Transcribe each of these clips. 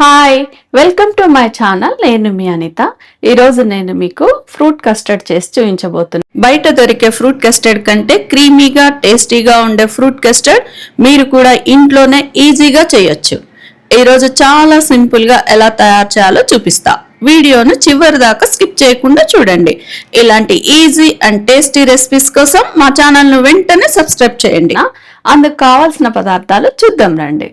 Hi welcome to my channel. నేను మీ అనిత. ఈరోజు నేను మీకు ఫ్రూట్ కస్టర్డ్ చేసి చూపించబోతున్నాను. బయట దొరికే ఫ్రూట్ కస్టర్డ్ కంటే క్రీమీగా టేస్టీగా ఉండే ఫ్రూట్ కస్టర్డ్ మీరు కూడా ఇంట్లోనే ఈజీగా చేయొచ్చు. ఈరోజు చాలా సింపుల్గా ఎలా తయారు చేయాలో చూపిస్తా. వీడియోను చివరి దాకా స్కిప్ చేయకుండా చూడండి. ఇలాంటి ఈజీ అండ్ టేస్టీ రెసిపీస్ కోసం మా ఛానల్ను వెంటనే సబ్స్క్రైబ్ చేయండి. అందుకు కావాల్సిన పదార్థాలు చూద్దాం రండి.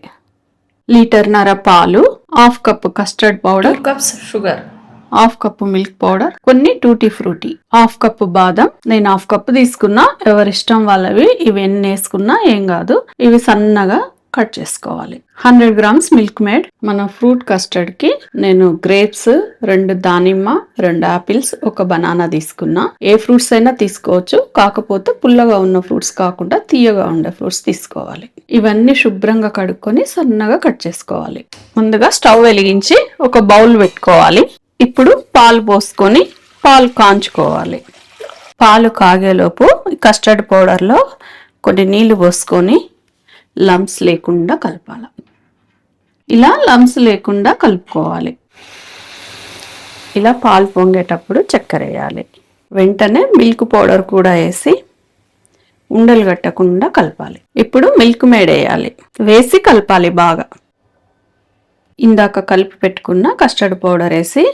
లీటర్న్నర పాలు, half cup custard powder, 2 cups sugar, half cup milk powder, కొన్ని టూటీ ఫ్రూటీ, హాఫ్ కప్ బాదం. నేను హాఫ్ కప్ తీసుకున్నా, ఎవరిష్టం వాళ్ళవి. ఇవి ఎన్ని వేసుకున్నా ఏం కాదు. ఇవి సన్నగా కట్ చేసుకోవాలి. 100 grams మిల్క్ మేడ్. మన ఫ్రూట్ కస్టర్డ్ కి నేను గ్రేప్స్, 2 దానిమ్మ, 2 ఆపిల్స్, 1 బనానా తీసుకున్నా. ఏ ఫ్రూట్స్ అయినా తీసుకోవచ్చు, కాకపోతే పుల్లగా ఉన్న ఫ్రూట్స్ కాకుండా తీయగా ఉండే ఫ్రూట్స్ తీసుకోవాలి. ఇవన్నీ శుభ్రంగా కడుక్కొని సన్నగా కట్ చేసుకోవాలి. ముందుగా స్టవ్ వెలిగించి ఒక బౌల్ పెట్టుకోవాలి. ఇప్పుడు పాలు పోసుకొని పాలు కాంచుకోవాలి. పాలు కాగేలోపు కస్టర్డ్ పౌడర్లో కొన్ని నీళ్లు పోసుకొని లంప్స్ లేకుండా కలపాలి. ఇలా లంప్స్ లేకుండా కలుపుకోవాలి. ఇలా పాలు పొంగేటప్పుడు చక్కెర వేయాలి. వెంటనే మిల్క్ పౌడర్ కూడా వేసి ఉండలు కట్టకుండా కలపాలి. ఇప్పుడు మిల్క్ మేడ్ వేయాలి. వేసి కలపాలి బాగా. ఇందాక కలిపి పెట్టుకున్న కస్టర్డ్ పౌడర్ వేసి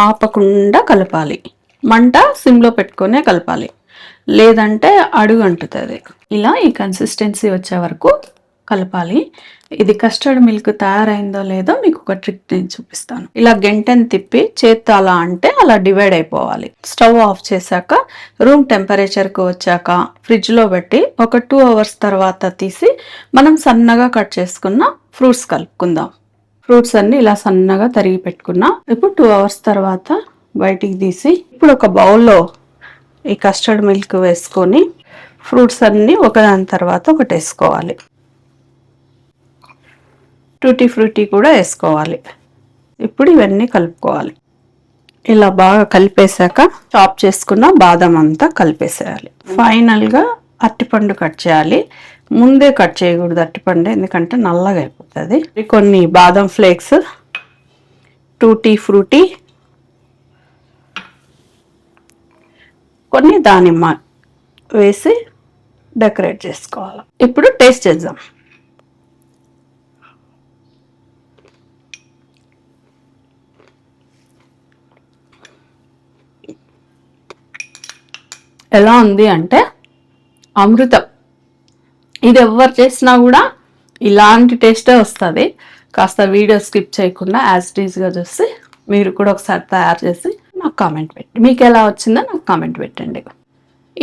ఆపకుండా కలపాలి. మంట సిమ్లో పెట్టుకునే కలపాలి, లేదంటే అడుగు అంటుతుంది. ఇలా ఈ కన్సిస్టెన్సీ వచ్చే వరకు కలపాలి. ఇది కస్టర్డ్ మిల్క్ తయారైందో లేదో మీకు ఒక ట్రిక్ నేను చూపిస్తాను. ఇలా గెంటెని తిప్పి చేత్తో అలా అంటే అలా డివైడ్ అయిపోవాలి. స్టవ్ ఆఫ్ చేశాక రూమ్ టెంపరేచర్కి వచ్చాక ఫ్రిడ్జ్లో పెట్టి ఒక 2 hours తర్వాత తీసి మనం సన్నగా కట్ చేసుకున్న ఫ్రూట్స్ కలుపుకుందాం. ఫ్రూట్స్ అన్ని ఇలా సన్నగా తరిగి పెట్టుకున్నా. ఇప్పుడు 2 hours తర్వాత బయటికి తీసి ఇప్పుడు ఒక బౌల్లో ఈ కస్టర్డ్ మిల్క్ వేసుకొని ఫ్రూట్స్ అన్ని ఒకదాని తర్వాత ఒకటి వేసుకోవాలి. టూటీ ఫ్రూటీ కూడా వేసుకోవాలి. ఇప్పుడు ఇవన్నీ కలుపుకోవాలి. ఇలా బాగా కలిపేశాక చాప్ చేసుకున్న బాదం అంతా కలిపేసేయాలి. ఫైనల్గా అరటిపండు కట్ చేయాలి. ముందే కట్ చేయకూడదు అరటిపండు, ఎందుకంటే నల్లగా అయిపోతుంది. కొన్ని బాదం ఫ్లేక్స్, టూటీ ఫ్రూటీ, కొన్ని దానిమ్మ వేసి డెకరేట్ చేసుకోవాలి. ఇప్పుడు టేస్ట్ చేద్దాం. ఎలా ఉంది అంటే అమృతం. ఇది ఎవరు చేసినా కూడా ఇలాంటి టేస్టే వస్తుంది. కాస్త వీడియో స్కిప్ చేయకుండా యాజ్ ఇట్ ఈస్గా చూసి మీరు కూడా ఒకసారి తయారు చేసి నాకు కామెంట్ పెట్టండి. మీకు ఎలా వచ్చిందో నాకు కామెంట్ పెట్టండి.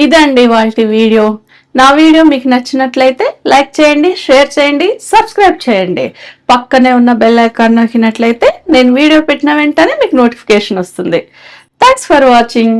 ఇదండి వాళ్ళ వీడియో. నా వీడియో మీకు నచ్చినట్లయితే లైక్ చేయండి, షేర్ చేయండి, సబ్స్క్రైబ్ చేయండి. పక్కనే ఉన్న బెల్ ఐకాన్ నొక్కినట్లయితే నేను వీడియో పెట్టిన వెంటనే మీకు నోటిఫికేషన్ వస్తుంది. Thanks for watching.